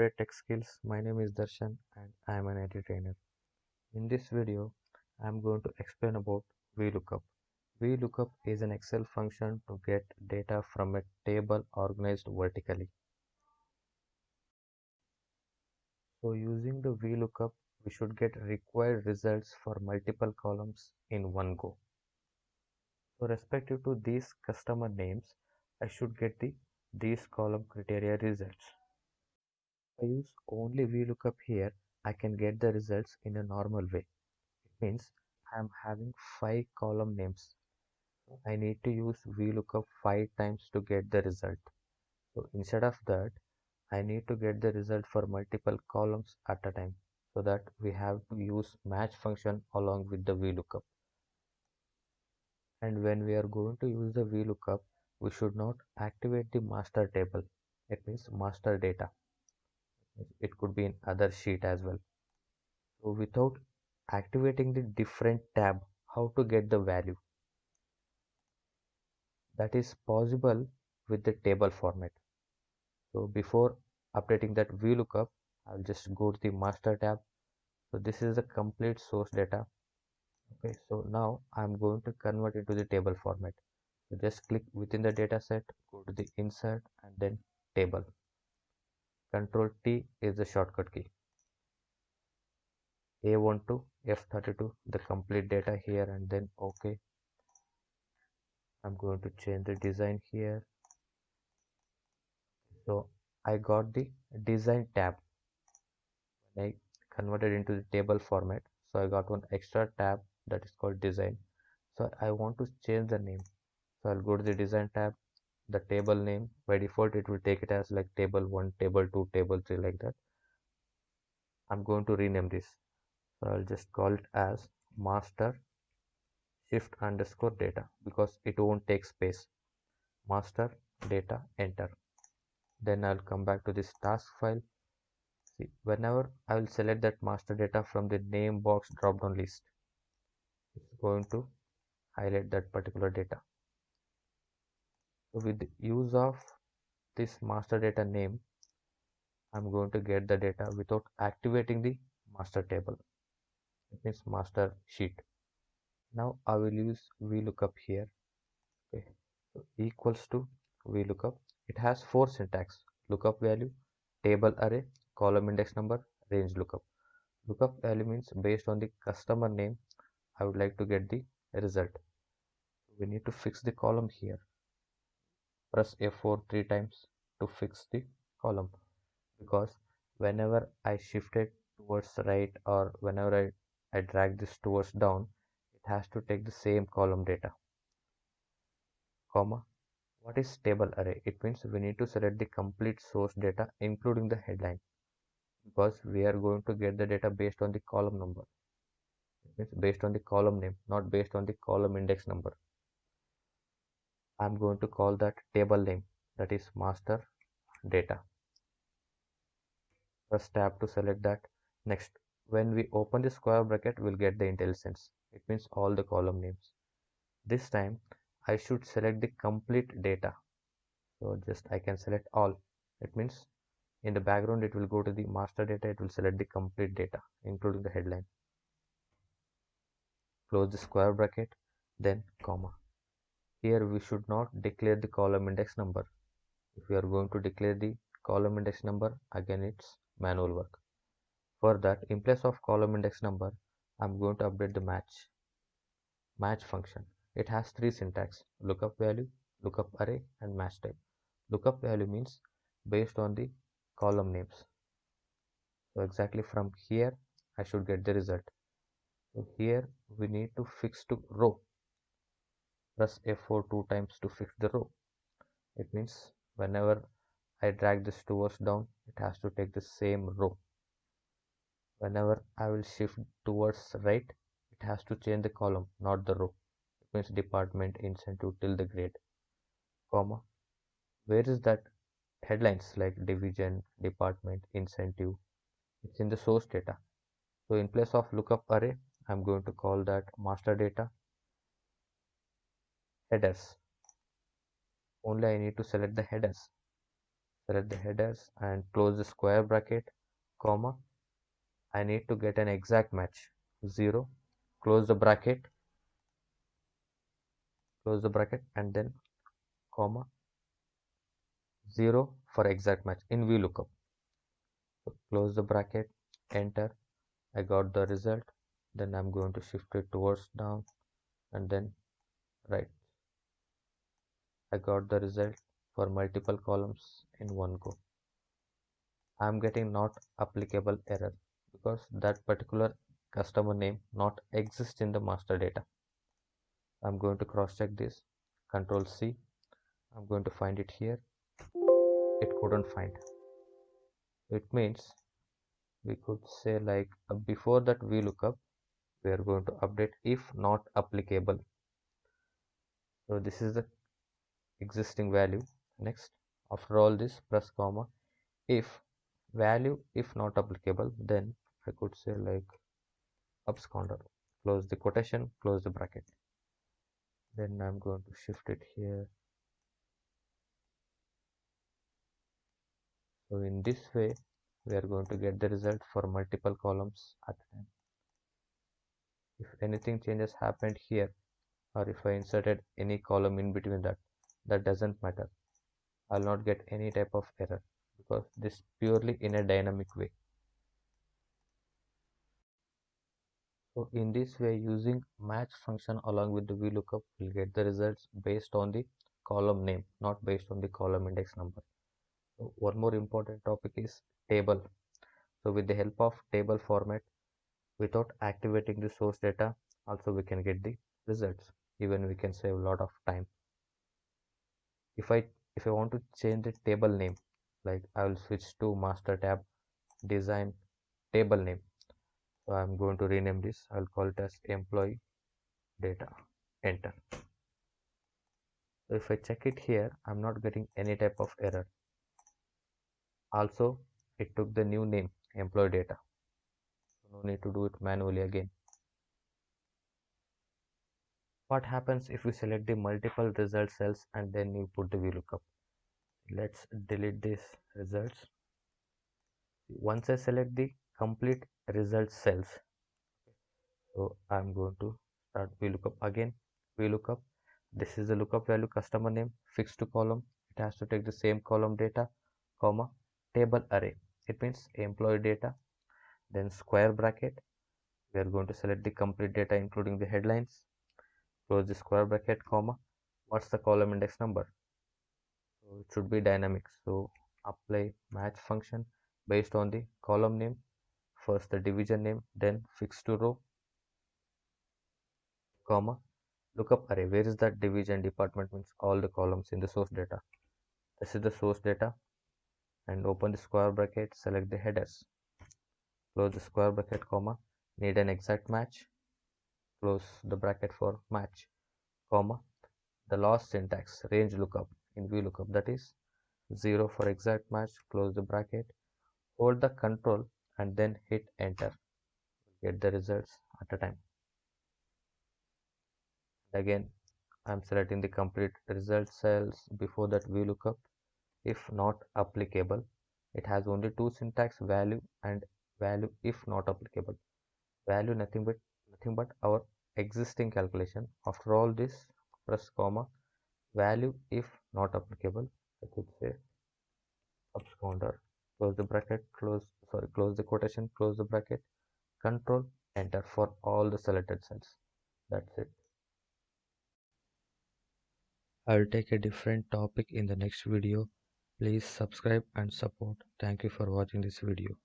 Corporate Tech Skills. My name is Darshan and I am an IT trainer. In this video, I am going to explain about VLOOKUP. VLOOKUP is an Excel function to get data from a table organized vertically. So using the VLOOKUP, we should get required results for multiple columns in one go. So respective to these customer names, I should get these column criteria results. If I use only VLOOKUP here, I can get the results in a normal way. It means I am having 5 column names. I need to use VLOOKUP 5 times to get the result. So instead of that, I need to get the result for multiple columns at a time. So that we have to use match function along with the VLOOKUP. And when we are going to use the VLOOKUP, we should not activate the master table. It means master data. It could be in other sheet as well. So without activating the different tab, how to get the value? That is possible with the table format. So before updating that VLOOKUP, I'll just go to the master tab. So this is the complete source data. Okay, so now I'm going to convert it to the table format. So just click within the data set, go to the insert and then table. Control T is the shortcut key. A12, F32, the complete data here and then OK. I'm going to change the design here. So I got the design tab when I converted into the table format. So I got one extra tab that is called design. So I want to change the name. So I'll go to the design tab, the table name. By default, it will take it as like table 1, table 2, table 3 like that. I'm going to rename this. So I'll just call it as master shift underscore data because it won't take space. Master data enter. Then I'll come back to this task file. See, whenever I will select that master data from the name box drop down list, it's going to highlight that particular data. So with the use of this master data name, I'm going to get the data without activating the master table. It means master sheet. Now I will use VLOOKUP here. Okay, so equals to VLOOKUP. It has 4 syntax: lookup value, table array, column index number, range lookup. Lookup value means based on the customer name, I would like to get the result. We need to fix the column here. Press F4 3 times to fix the column because whenever I shift it towards right or whenever I drag this towards down, it has to take the same column data. Comma. What is table array? It means we need to select the complete source data including the headline because we are going to get the data based on the column number. It means based on the column name, not based on the column index number. I'm going to call that table name, that is master data. Press tab to select that. Next, when we open the square bracket, we'll get the IntelliSense. It means all the column names. This time, I should select the complete data. So just I can select all. It means in the background, it will go to the master data. It will select the complete data, including the headline. Close the square bracket, then comma. Here we should not declare the column index number. If we are going to declare the column index number, again it's manual work. For that, in place of column index number, I'm going to update the match function. It has 3 syntax: lookup value, lookup array, and match type. Lookup value means based on the column names. So exactly from here, I should get the result. So here we need to fix to row. Press F4 2 times to fix the row. It means whenever I drag this towards down, it has to take the same row. Whenever I will shift towards right, it has to change the column, not the row. It means department, incentive till the grade, comma. Where is that headlines like division, department, incentive? It's in the source data. So in place of lookup array, I'm going to call that master data headers. Only I need to select the headers. select the headers and close the square bracket, comma. I need to get an exact match. 0, close the bracket and then comma 0 for exact match in VLOOKUP. So close the bracket, enter. I got the result. Then I'm going to shift it towards down and then right. I got the result for multiple columns in one go. I'm getting not applicable error because that particular customer name not exists in the master data. I'm going to cross check this, Control C. I'm going to find it here. It couldn't find. It means we could say like before that VLOOKUP, we are going to update if not applicable. So this is the existing value. Next, after all this, press comma. If value if not applicable, then I could say like absconder. Close the quotation, close the bracket. Then I'm going to shift it here. So in this way, we are going to get the result for multiple columns at a time. If anything changes happened here, or if I inserted any column in between that doesn't matter. I'll not get any type of error because this purely in a dynamic way. So in this way, using match function along with the VLOOKUP, we'll get the results based on the column name, not based on the column index number. So one more important topic is table. So with the help of table format, without activating the source data, also we can get the results. Even we can save a lot of time. If I want to change the table name, like I will switch to master tab, design table name. So I'm going to rename this. I'll call it as employee data. Enter. So if I check it here, I'm not getting any type of error. Also, it took the new name, employee data. So no need to do it manually again. What happens if we select the multiple result cells and then you put the VLOOKUP? Let's delete these results. Once I select the complete result cells, so I'm going to start VLOOKUP again. VLOOKUP. This is the lookup value customer name fixed to column. It has to take the same column data, comma, table array. It means employee data. Then square bracket. We are going to select the complete data including the headlines. Close the square bracket, comma. What's the column index number? So it should be dynamic. So apply match function based on the column name. First the division name, then fixed to row, comma, lookup array. Where is that division department? Means all the columns in the source data. This is the source data. And open the square bracket, select the headers. Close the square bracket, comma, need an exact match. Close the bracket for match, comma, the last syntax, range lookup in VLOOKUP, that is 0 for exact match. Close the bracket, hold the control and then hit enter. Get the results at a time. Again, I'm selecting the complete result cells. Before that VLOOKUP, if not applicable, it has only two syntax, value and value if not applicable. Value nothing but our existing calculation. After all this, press comma, value if not applicable. I could say absconder. Close the bracket, close the quotation, close the bracket, control enter for all the selected cells. That's it. I'll take a different topic in the next video. Please subscribe and support. Thank you for watching this video.